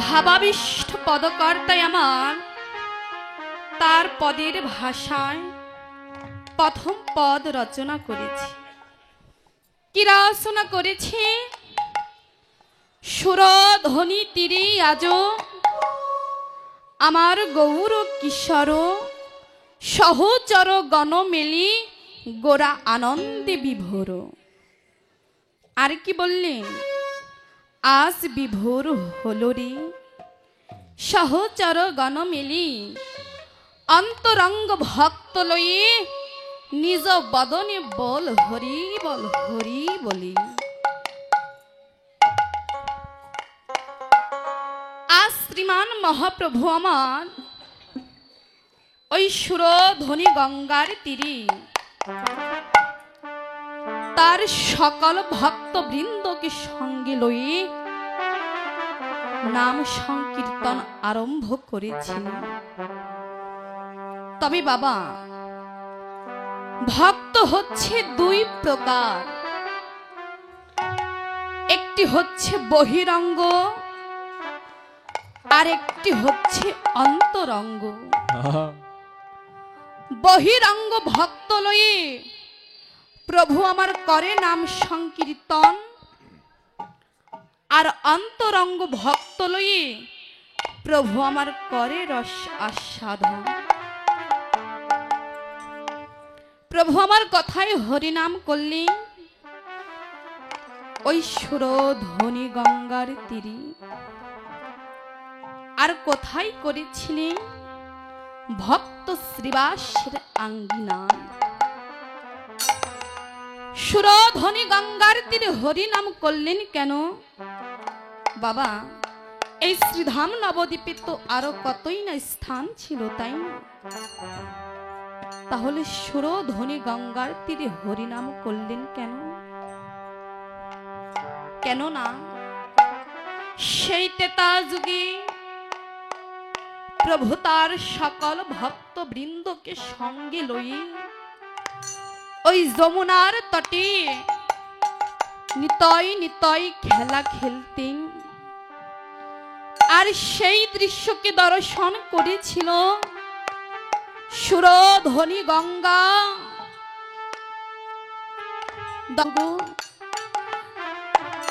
ভাবাবিষ্ট পদকর্তায় আমার তার পদের ভাষায় প্রথম পদ রচনা করেছি। কি রচনা করেছি? সুরধ্বনি তীরে আজ আমার গৌর কিশোর সহচর গণ মেলি গোরা আনন্দে বিভোর। আর কি বললেন? আজ বিভোর হলো রে সহচর গণ মেলি অন্তরঙ্গ ভক্ত লয়ে নিজ বদনে বল হরি বল হরি বলি। আজ শ্রীমান মহাপ্রভু আমার ওই সুরধ্বনি গঙ্গার তীরে তার সকল ভক্ত বৃন্দকে সঙ্গে লয়ে নাম সংকীর্তন আরম্ভ করেছিলেন। তবে বাবা, ভক্ত হচ্ছে দুই প্রকার, একটি হচ্ছে বহিরঙ্গ আর একটি হচ্ছে অন্তরঙ্গ। বহিরঙ্গ ভক্ত লয়ে প্রভু আমার করে নাম সংকীর্তন, আর অন্তরঙ্গ ভক্ত লয়ে প্রভু আমার করে রস আস্বাদন। প্রভু আমার কথায় হরিনাম করলেন ওই সুরধ্বনি গঙ্গার তীরে। আর কোথায় করেছিলেন? ভক্ত শ্রীবাসের আঙ্গিনায়। সুরধ্বনি গঙ্গার তীরে হরিনাম করলেন কেন? বাবা, এই শ্রীধাম নবদ্বীপে তো আরো কতই না স্থান ছিল, তাই না? তাহলে সুরধ্বনি গঙ্গার তীরে হরিনাম করলেন কেন? কেননা সেই তেতা যুগে প্রভু তার সকল ভক্ত বৃন্দকে সঙ্গে লয়ে ওই যমুনার তটে নিতয় নিতয় খেলা খেলতেন। আর সেই দৃশ্যকে দর্শন করেছিল সুরধ্বনি গঙ্গা।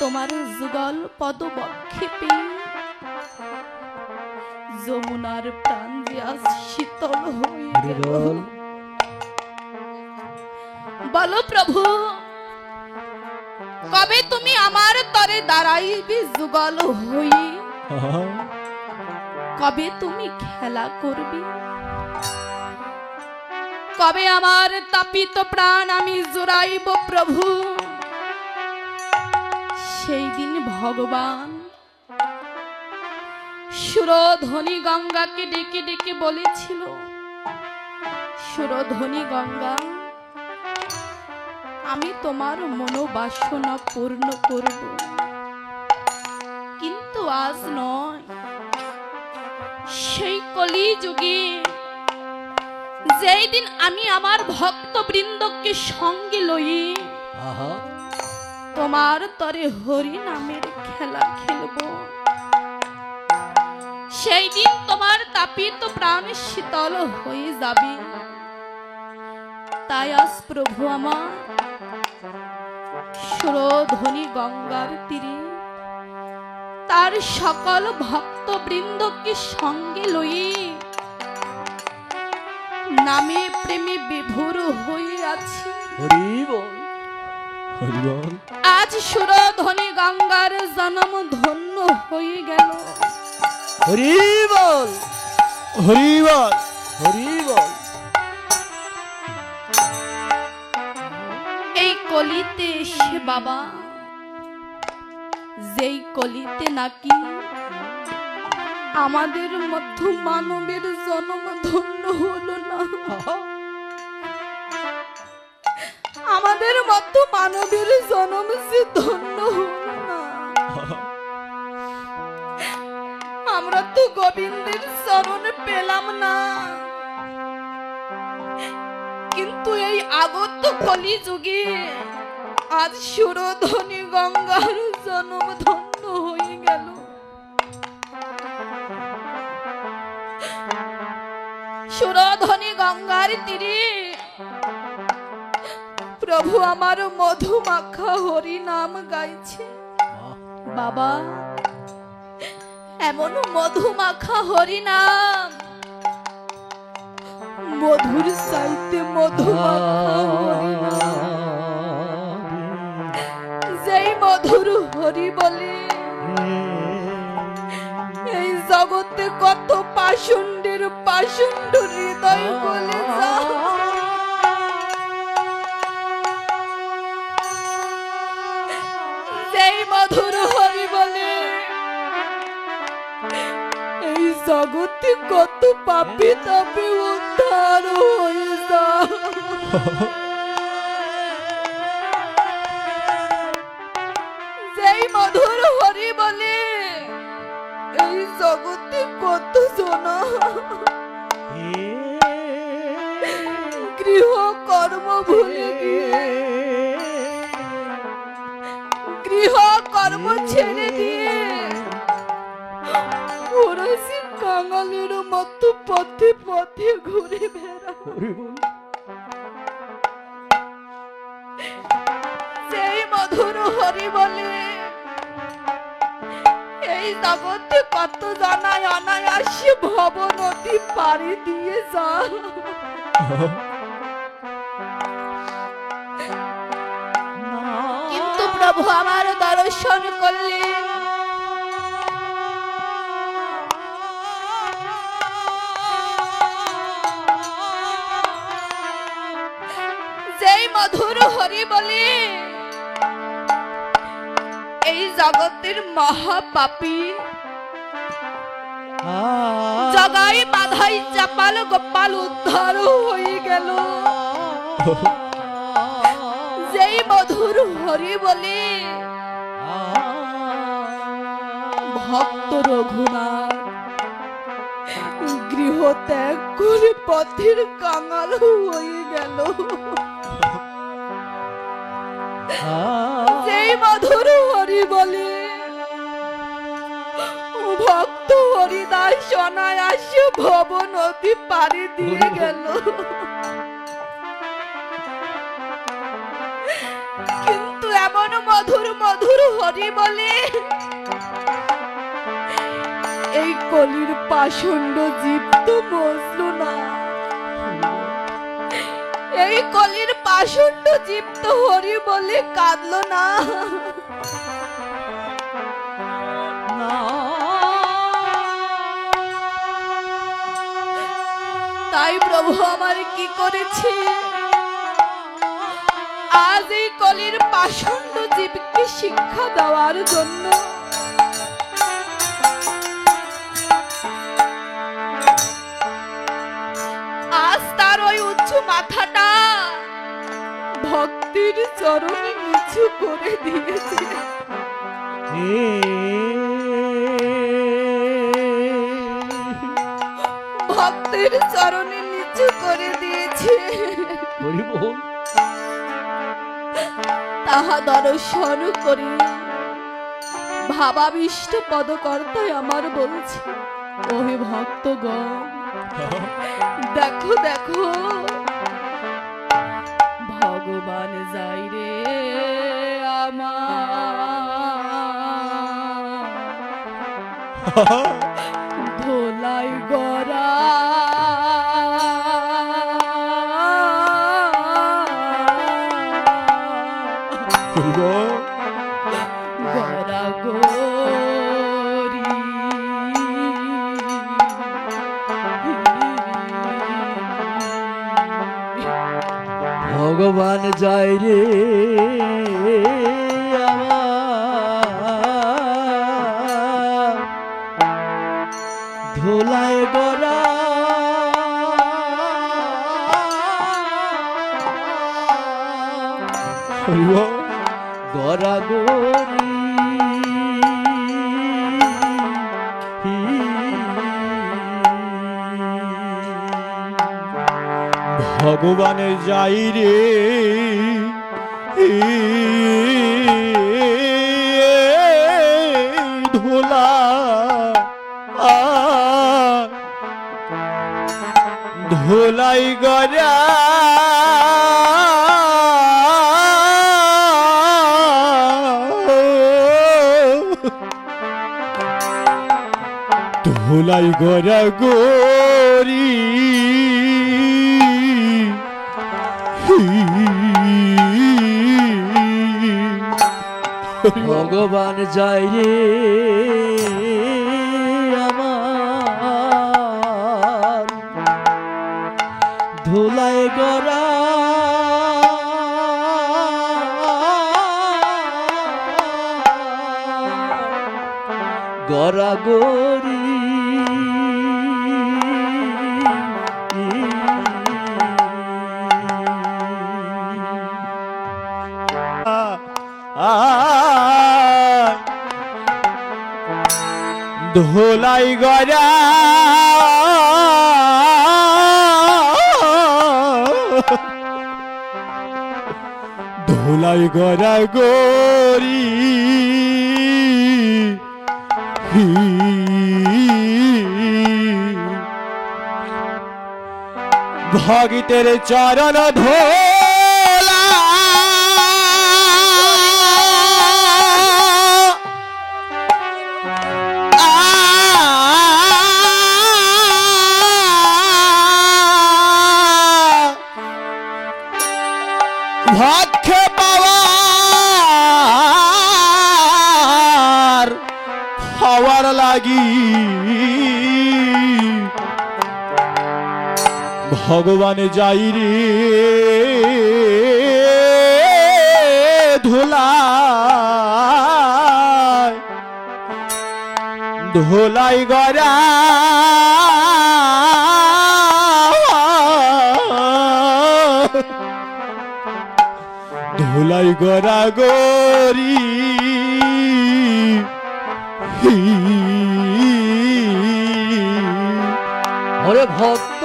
তোমার যুগল পদবক্ষেপে যমুনার প্রাণ যে আজ শীতল হয়ে গেল। বলো প্রভু, কবে তুমি আমার তরে দাঁড়াইবে যুগল হয়ে? কবে তুমি খেলা করবে? কবে আমার তাপিত প্রাণ আমি জুড়াইব প্রভু? সেই দিন ভগবান সুরধ্বনি গঙ্গাকে ডেকে ডেকে বলেছিল, সুরধ্বনি গঙ্গা, আমি তোমার মনোবাসনা পূর্ণ করব, কিন্তু আজ নয়, সেই কলিযুগে যেই দিন আমি আমার ভক্ত বৃন্দকে সঙ্গে লই তোমার তরে হরি নামের খেলা খেলব, সেই দিন তোমার তাপিত প্রাণ শীতল হয়ে যাবে। তাই আজ প্রভু আমার সুরধ্বনি গঙ্গার তীরে তার সকল ভক্ত বৃন্দকে সঙ্গে লয়ে নামে প্রেমে বিভোর হয়ে আছে। আজ সুরধ্বনি গঙ্গার জন্ম ধন্য হয়ে গেল। হরি বল, হরি বল, হরি বল। এই কলিতে এসে বাবা, যেই কলিতে নাকি আমাদের মধ্য মানবের জন্ম ধন্য হলো না, আমাদের মধ্য মানবের জন্ম যে ধন্য হলো না, আমরা তো গোবিন্দের চরণ পেলাম না, কিন্তু এই আগত কলিযুগে আজ সুরধ্বনি গঙ্গার জন্ম ধন্য হয়ে গেল। সুরধনী গঙ্গার তীরে প্রভু আমার মধু মাখা হরি নাম গাইছে। বাবা, এমন মধু মাখা হরি নাম, মধুর চাইতে মধু মাখা হরি নাম, যেই মধুর হরি বলে এই জগতে কত পাষণ্ডের পাষণ্ড হৃদয় বলে যায়। যেই মধুর হরি বলে এই জগতে কত পাপী তাপী উদ্ধার হয়ে যায়। যেই মধুর হরি বলে এই জগতে কত জনা গৃহ কর্ম ভুলে গিয়ে, গৃহ কর্ম ছেড়ে দিয়ে ওরাসি কাঙালের মতো পথে পথে ঘুরে বেড়ায়। সেই মধুর হরি বলে এই জগতে কত জানায় অনায়াসে ভব নদী পাড়ি দিয়ে যায়। কিন্তু প্রভু আমার দর্শন করলেন, যেই মধুর হরি বলে এই জগতের মহাপাপী জগাই বাধাই চাপাল গোপাল উদ্ধার হয়ে গেল। যেই মধুর হরি বলে ভক্ত রঘুনাথ গৃহ ত্যাগ করে পথের কাঙাল হয়ে গেল। যেই মধুর হরি বলে ভক্ত হরিদাস অনায়াসে ভব নদী পাড়ি দিয়ে গেল। কিন্তু এমন মধুর মধুর হরি বলে এই কলির পাষণ্ড জীব তো বসলো না, এই কলির পাষণ্ড জীব তো হরি বলে কাঁদলো না। তাই প্রভু আমার কি করেছে, আজ এই কলির পাষণ্ড জীবকে শিক্ষা দেওয়ার জন্য আজ তার ওই উঁচু মাথাটা ভক্তির চরণে নিচু করে দিয়েছে। ভক্তের চরণে নিচু করে দিয়েছে। তাহা দর্শন করে ভাবাবিষ্ট পদকর্তায় আমার বলছে, ওহে ভক্তগণ দেখো দেখো ভগবান যাই রে আমার ধোলাই গড়া গড়া গরি ভগবান যাই রে ধোলায় গড়া গড়া গরি ভগবান যাই রে ধোলা ধুলাই গড়া ধুলাই গড়া গরি ভগবান যাই রে আমার ধুলাই গড়া গড়া গরি ধুলাই গড়া ধুলাই গড়া গরি ভাগিতের চরণ ধোলা ভাগ্যে পাওয়ার হওয়ার লাগি ভগবান যাই রে ধুলাই ধুলাই গড়া ধুলাই গড়া গরি ওরে ভক্ত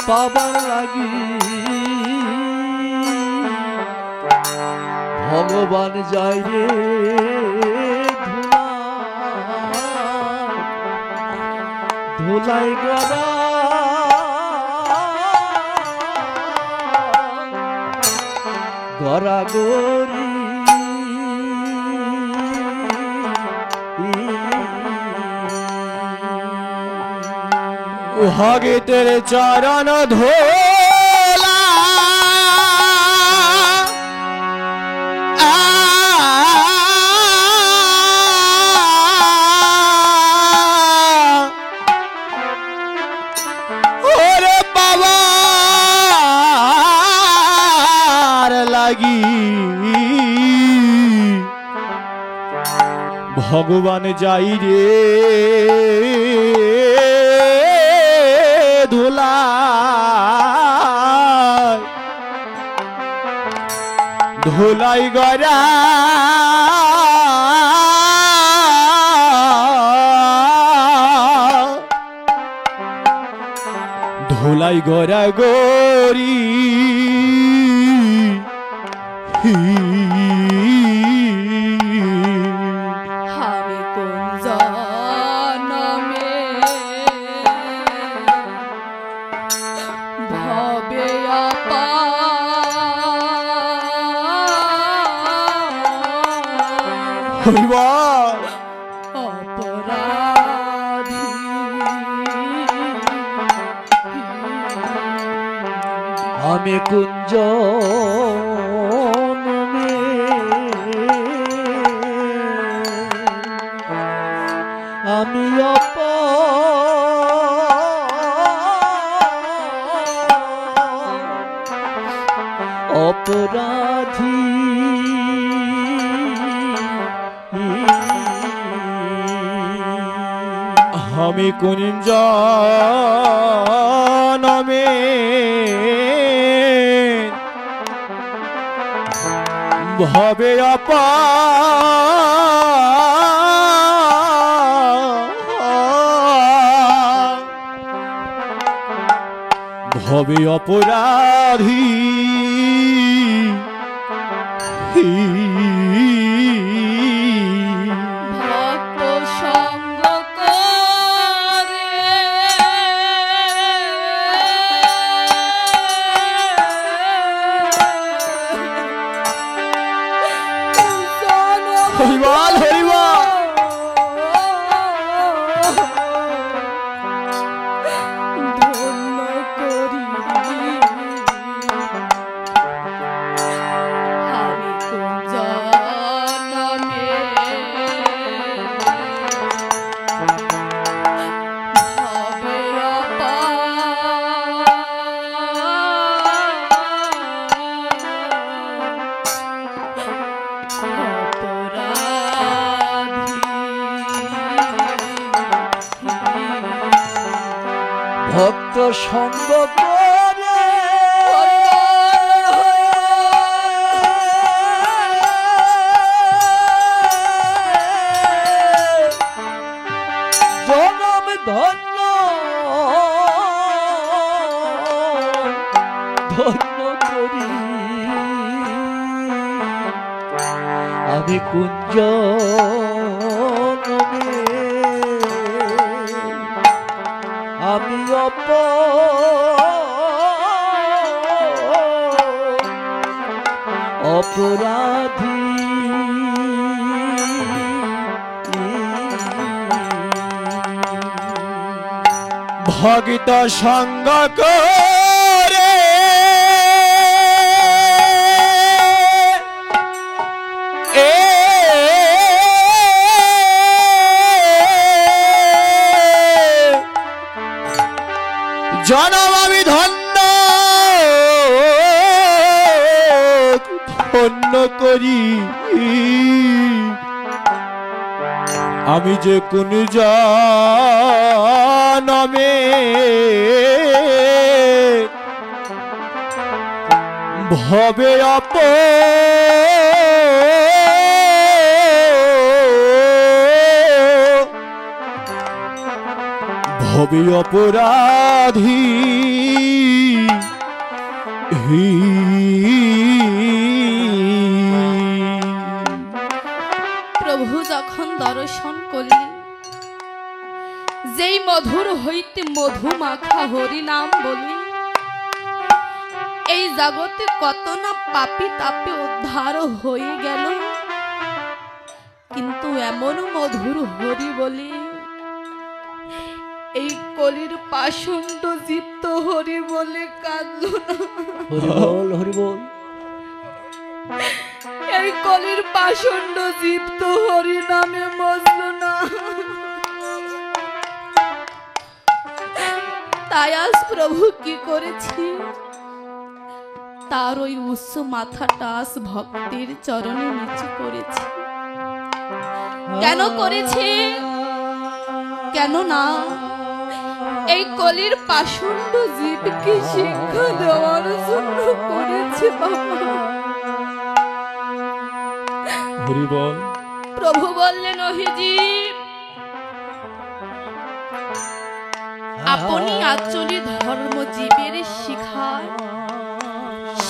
পাবার লাগি ভগবান যাই রে ধুলাই গড়া গড়া গরি ভাগে তেরে চরণ ধোলা ওরে পাওয়ার লাগি ভগবান যাই রে ধুলাই ধুলাই গড়া ধুলাই গড়া গরি আমি কোন জনমে ভবে হরিবল অপরাধী আমি কুঞ্জ আমি অপরাধী আমি কোন জনমে ভবে ভবে অপরাধী ভক্ত সঙ্গ করে হরিবল হরিবল ধন্য করি আমি কোন জনমে ভবে ভক্ত সঙ্গ করে জনম ধন্য ধন্য করি আমি কুঞ্জ আমি অপরাধী ভগিত সঙ্গ করে জনম আমি ধন্য ধন্য করি আমি যে কোন জনমে ভবে ভবে অপরাধী প্রভু যখন দর্শন করলি যেই মধুর হইতে মধু মাখা হরি নাম বলি এই জগতে কত না পাপী তাপে উদ্ধার হয়ে গেল কিন্তু এমন মধুর হরি বলি এই কলির পাষণ্ড জীপ্ত হরি বলে কাঁদল না হরিবল হরিবল এই কলির পাষণ্ড জীপ্ত হরি নামে মজল না তাই আজ প্রভু কি করেছি তার ওই উচ্চ মাথাটা আজ ভক্তের চরণে নিচু করেছি কেন করেছে কেন না এই কলির পাষণ্ড জীবকে শিক্ষা দেওয়ার জন্য করেছে বাবা হরিবল প্রভু বললেন ওহে জীব আপনি আচলি ধর্ম জীবের শিখায়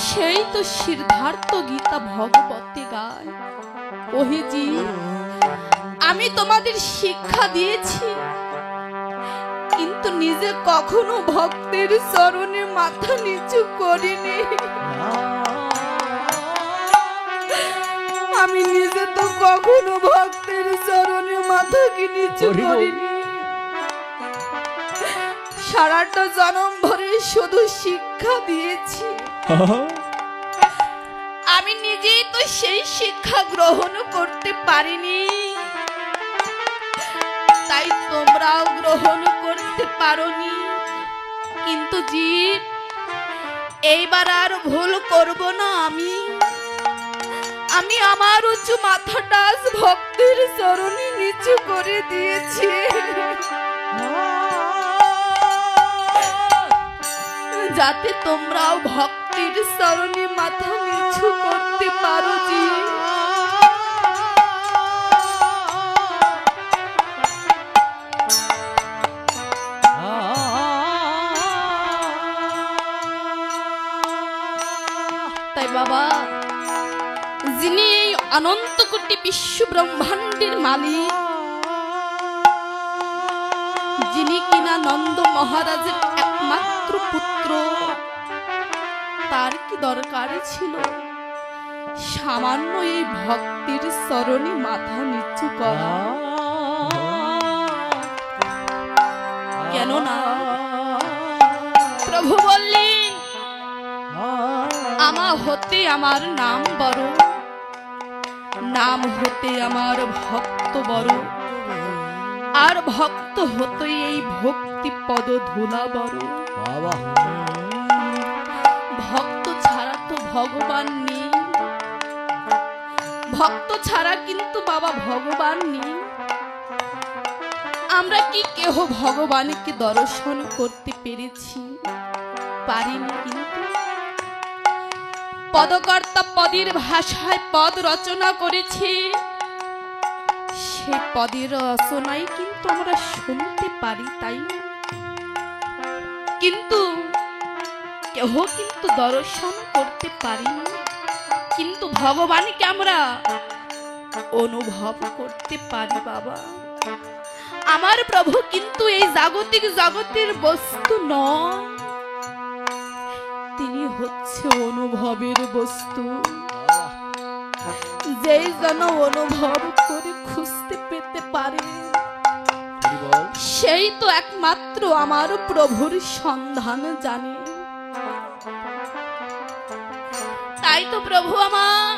সেই তো সিদ্ধার্থ গীতা ভগবতে গায় ওহে জীব আমি তোমাদের শিক্ষা দিয়েছি কিন্তু নিজে কখনো ভক্তের চরণে মাথা নিচু করিনি আমি নিজে তো কখনো ভক্তের চরণে মাথা কি নিচু করিনি সারাটা জনম ভরে শুধু শিক্ষা দিয়েছি আমি নিজেই তো সেই শিক্ষা গ্রহণ করতে পারিনি তাই তোমরাও গ্রহণ করতে পারোনি কিন্তু জীব এইবার আর ভুল করব না আমি আমার উঁচু মাথাটা ভক্তের চরণে নিচু করে দিয়েছি যাতে তোমরাও ভক্তের চরণে মাথা নিচু করতে পারো জীব অনন্ত কোটি বিশ্ব ব্রহ্মাণ্ডের মালিক, যিনি কিনা নন্দ মহারাজের একমাত্র পুত্র, তার কি দরকার ছিল সামান্য এই ভক্তির চরণে মাথা নিচু করা? কেননা প্রভু বললেন, আমা হতে আমার নাম বড়, নাম হতে আমার ভক্ত বড়, আর ভক্ত হতে এই ভক্তি পদ ধুলা বড়। বাবা ভক্ত ছাড়া তো ভগবান নেই, ভক্ত ছাড়া কিন্তু বাবা ভগবান নেই। আমরা কি কেহ ভগবানকে দর্শন করতে পেরেছি? পারিনি। কিন্তু পদকর্তা পদের ভাষায় পদ রচনা করেছে, সে পদের রচনাই কিন্তু আমরা শুনতে পারি, তাই না? কিন্তু কেহ কিন্তু দর্শন করতে পারিনি। কিন্তু ভগবানকে আমরা অনুভব করতে পারি বাবা। আমার প্রভু কিন্তু এই জাগতিক জগতের বস্তু নয়, তিনি হচ্ছে অনুভবের বস্তু। যেই জন অনুভব করে খুঁজতে পেতে পারে, সেই তো একমাত্র আমার প্রভুর সন্ধান জানে। তাই তো প্রভু আমার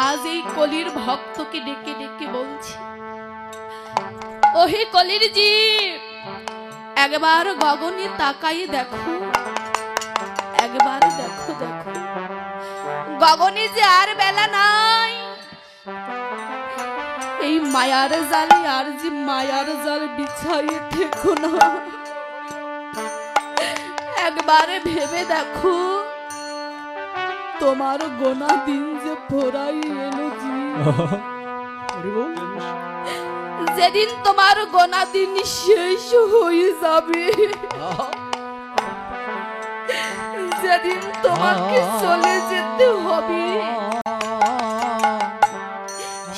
আজ এই কলির ভক্তকে ডেকে ডেকে বলছি, ওহে কলির জীব, একবার গগনে তাকাই দেখো, একবার দেখো দেখো গগনে যে আর বেলা নাই। এই মায়ার জালে আর যে মায়ার জাল বিছাইয়ে থেকো না, একবারে ভেবে দেখো তোমার গোনা দিন যে ফোরাই এলো জি। যেদিন তোমার গোনা দিন শেষ হয়ে যাবে, যেদিন তোমাকে চলে যেতে হবে,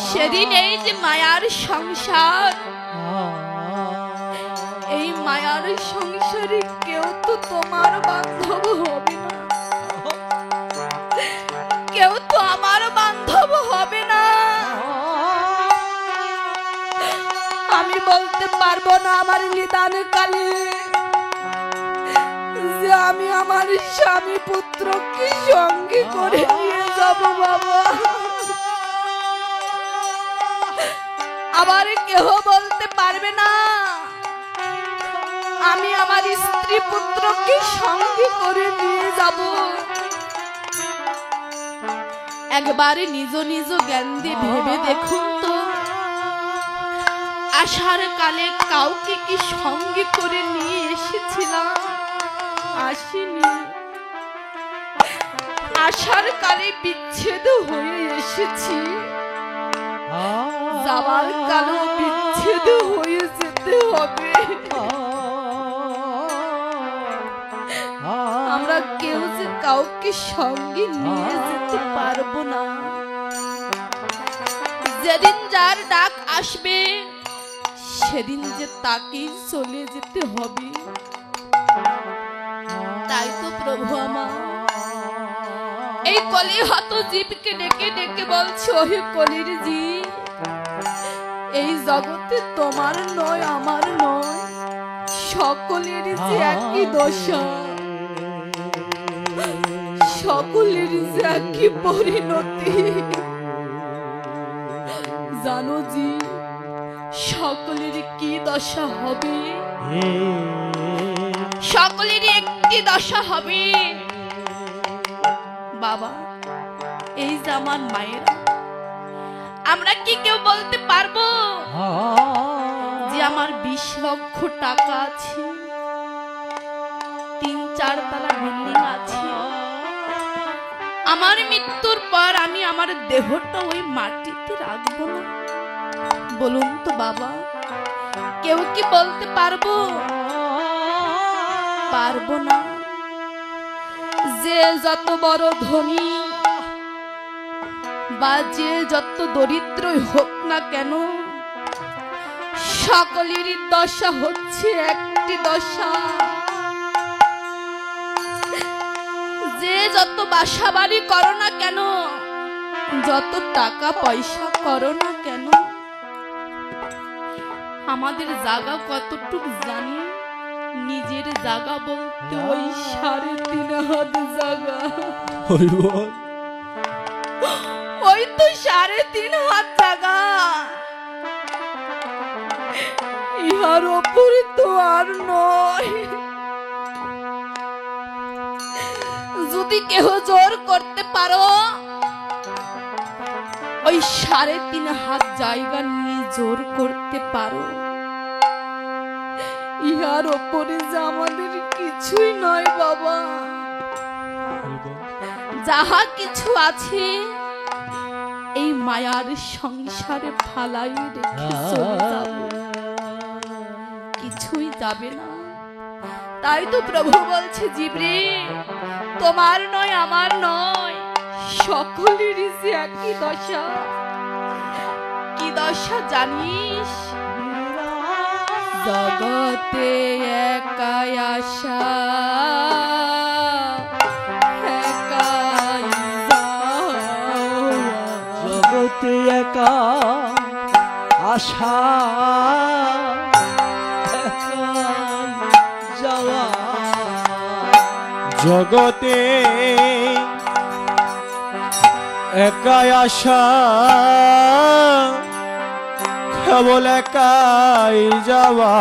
সেদিন এই যে মায়ার সংসার, এই মায়ার সংসারে কেউ তো তোমার বান্ধব হবে না, কেউ তো আমার বান্ধব হবে না। আমি বলতে পারবো না আমার নিদান কালে যে আমি আমার স্বামী পুত্রকে সঙ্গে করে নিয়ে যাব বাবা। আবার কেহ বলতে পারবে না আমি আমার স্ত্রী পুত্রকে সঙ্গে করে নিয়ে যাব। একবারে নিজ নিজ জ্ঞান দিয়ে ভেবে দেখুন তো, আসার কালে কাউকে কি সঙ্গে করে নিয়ে এসেছিলাম? আসিনি। আসার কালে বিচ্ছেদ হয়ে এসেছি, যাবার কালেও বিচ্ছেদ হয়ে যেতে হবে। আমরা কেউ যে কাউকে সঙ্গে নিয়ে যেতে পারবো না। যেদিন যার ডাক আসবে, সেদিন যে তাকেই চলে যেতে হবে। তাই তো প্রভু আমার এই কলি হত জীবকে ডেকে ডেকে বলছে, ওহে কলির জীব, এই জগতে তোমার নয় আমার নয়, সকলের যে একই দশা, সকলের যে একই পরিণতি। জানো জি সকলের কি দশা হবে? সকলের একটি দশা হবে বাবা। এই যে আমার মায়েরা, আমরা কি কেউ বলতে পারবো যে আমার 20 লক্ষ টাকা আছে, 3-4 তলা বিল্ডিং আছে, আমার মৃত্যুর পর আমি আমার দেহটা ওই মাটিতে রাখবো না? বলুন তো বাবা, কেউ কি বলতে পারবো? পারবো না। যে যত বড় ধনী বা যে যত দরিদ্রই হোক না কেন, সকলেরই দশা হচ্ছে একটি দশা। যে যত বাসা বাড়ি করো না কেন, যত টাকা পয়সা করো না কেন, আমাদের জায়গা কতটুক জানি? নিজের জায়গা বলতে ওই 3.5 হাত জায়গা, হরি বল। ওই তো 3.5 হাত জায়গা, ইহার ওপরে তো আর নয়। যদি কেহ জোর করতে পারো, ওই 3.5 হাত জায়গা নিয়ে জোর করতে পারো। ইহার ওপরে যে আমাদের কিছুই নয় বাবা। যাহা কিছু আছে এই মায়ার সংসারে ফালাই রেখে চলে যাব, কিছুই যাবে না। তাই তো প্রভু বলছে, জীবরে তোমার নয় আমার নয়, সকলেরই যে একই দশা। কি দশা জানিস? জগতে একাই আশা, একাই যাওয়া। জগতে একা আশা, একাই যাওয়া। জগতে একাই আশা, কেবল একাই যাওয়া।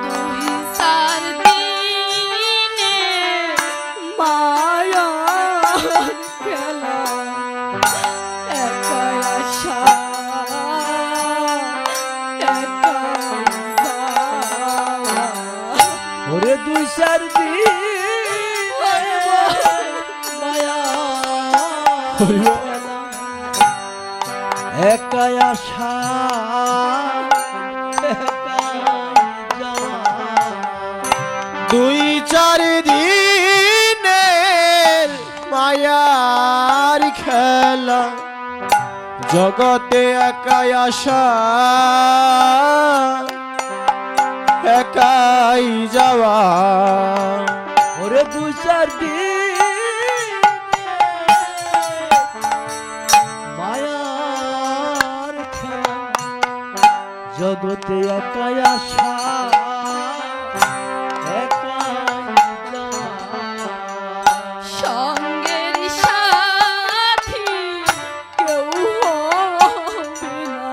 2-4 দিনে মায়ার খেলা, একাই আশা, একাই যাওয়া। ওরে 2-4 দিন মায়া হরি বল। একাই আশা, একাই যাওয়া। 2-4 দিনের মায়ার খেলা, জগতে একাই আশা, একাই যাওয়া। ওরে 2-4 দিন মায়ার খেলা, জগতে একাই আশা, একাই যাওয়া। সঙ্গের সাথী কেউ হবে না,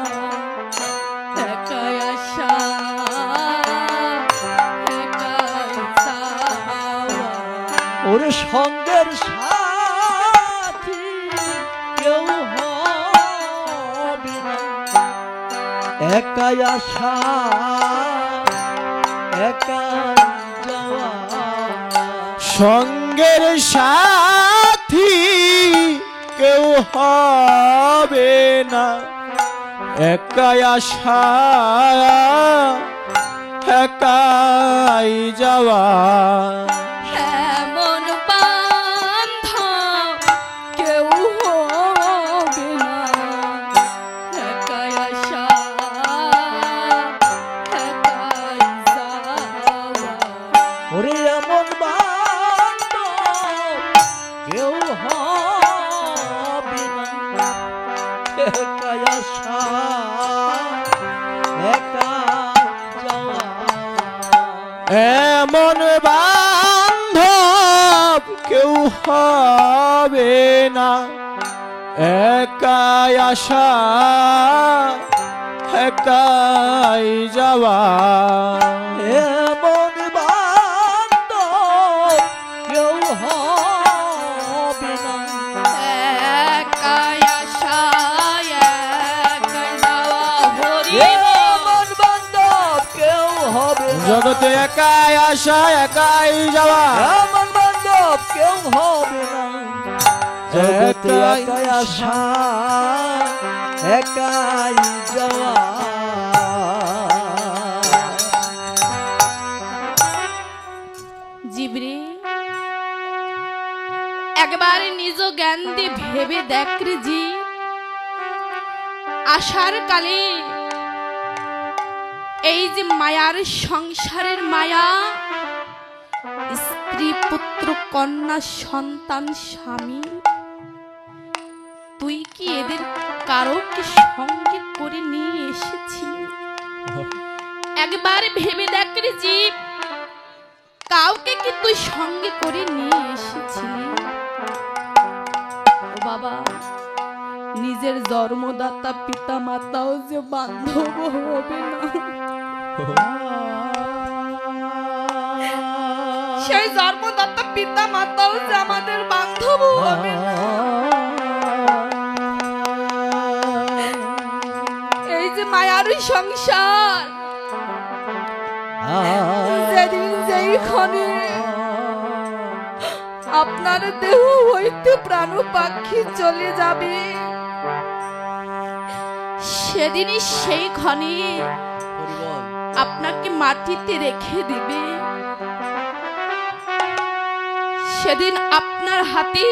একাই আশা, একাই যাওয়া। ওরে সঙ্গের সাথী কেউ হবে না, একাই আশা, একাই যাওয়া। সঙ্গের সাথী কেউ হবে না, একাই আশা, একাই যাওয়া। এমন বান্ধব কেউ হবে না, একাই আশা, একাই যাওয়া। ওরে এমন বান্ধব কেউ হবে না, একাই আশা, একাই যাওয়া। এমন বান্ধব কেউ হবে না, একাই আশা, একাই যাওয়া। এমন বান্ধব কেউ হবে না, একাই আশা, একাই যাওয়া। হরি এমন বান্ধব কেউ হবে না, জগতে একাই আশা, একাই যাওয়া। এমন বান্ধব কেউ হবে না, জগতে একাই আশা, একাই যাওয়া। জীবরে একবার নিজ জ্ঞান দিয়ে ভেবে দেখ রে জি, আসার কালে এই যে মায়ার সংসারের মায়া, স্ত্রী পুত্র কন্যা সন্তান স্বামী, তুই কি এদের কারোকে সঙ্গে করে নিয়ে এসেছিলি? একবার ভেবে দেখ রে জীব, কাউকে কি তুই সঙ্গে করে নিয়ে এসেছিলি? ও বাবা, নিজের জন্মদাতা পিতা মাতাও যে বান্ধব হবে না, সেই জন্মদাতা পিতা মাতাও যে আমাদের বান্ধব হবে না। এই যে মায়ার সংসার, যেদিন যেইখানে আপনার দেহ হইতে প্রাণ পাখি চলে যাবে, সেদিনই সেইখানে আপনাকে মাটিতে রেখে দিবে। সেদিন আপনার হাতে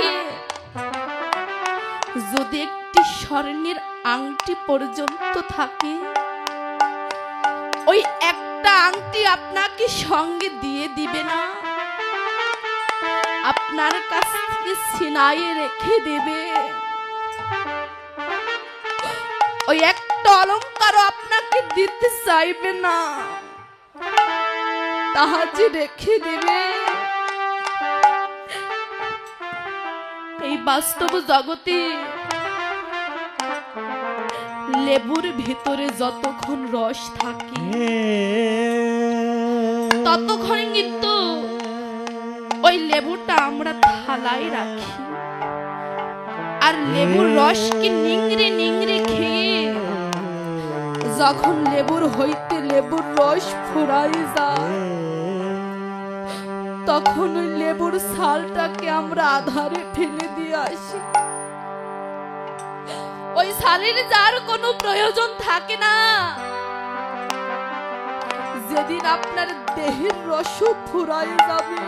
যদি একটি স্বর্ণের আংটি পর্যন্ত থাকে, ওই একটা আংটি আপনাকে সঙ্গে দিয়ে দিবে না, আপনার কাছ থেকে ছিনাইয়ে রেখে দেবে। ওই একটা অলংকারও আপনাকে দিতে চাইবে না, তাহা যে রেখে দেবে। এই বাস্তব জগতে লেবুর ভিতরে যতক্ষণ রস থাকে ততক্ষণ কিন্তু ওই লেবুটা আমরা থালায় রাখি, আর লেবুর রসকে নিংড়ে নিংড়ে খেয়ে যখন লেবুর হইতে লেবুর রস ফুরাই যায়, তখন ওই লেবুর ছালটাকে আমরা আধারে ফেলে দিয়ে আসি। ওই ছালের যার কোনো প্রয়োজন থাকে না। যেদিন আপনার দেহের রস ফুরাই যাবে,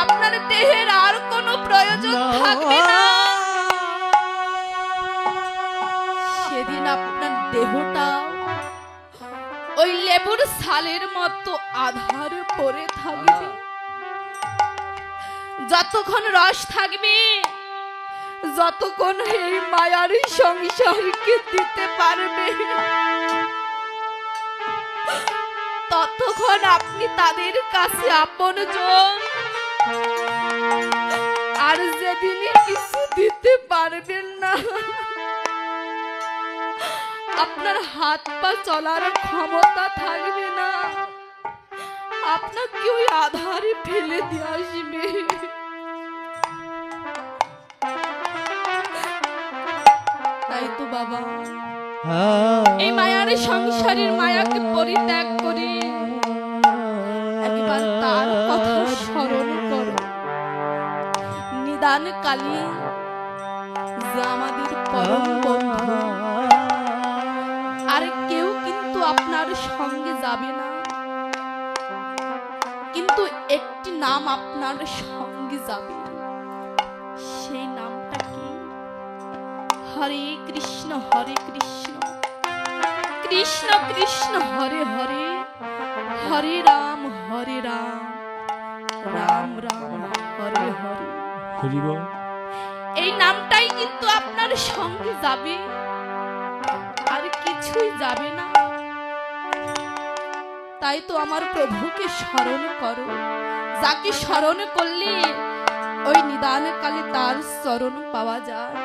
আপনার দেহের আর কোনো প্রয়োজন থাকবে না, সেদিন আপনার দেহটা ওই লেবুর ছালের মতো আধারে পড়ে থাকবে। যতক্ষণ রস থাকবে, যতক্ষণ এই মায়ার সংসারকে দিতে পারবে, ততক্ষণ আপনি তাদের কাছে আপনজন। আর যেদিনই কিছু দিতে পারবেন না, আপনার হাত পা চলার ক্ষমতা থাকবে না, আপনাকে ওই আধারে ফেলে দিয়ে আসবে। তাই তো বাবা, এই মায়ার সংসারের মায়াকে পরিত্যাগ করে একবার তার কথা স্মরণ করো। নিদান কালী যে আমাদের পরম বন্ধু, আর কেউ কিন্তু আপনার সঙ্গে যাবে না, কিন্তু একটি নাম আপনার সঙ্গে যাবে। সেই নামটা কি? হরে কৃষ্ণ হরে কৃষ্ণ, কৃষ্ণ কৃষ্ণ হরে হরে, হরে রাম রাম রাম হরে হরে। এই নামটাই কিন্তু আপনার সঙ্গে যাবে, আর কিছুই যাবে না। তাই তো আমার প্রভুকে স্মরণ করো, যাকে স্মরণ করলে ওই নিদান কালে তার চরণ পাওয়া যায়।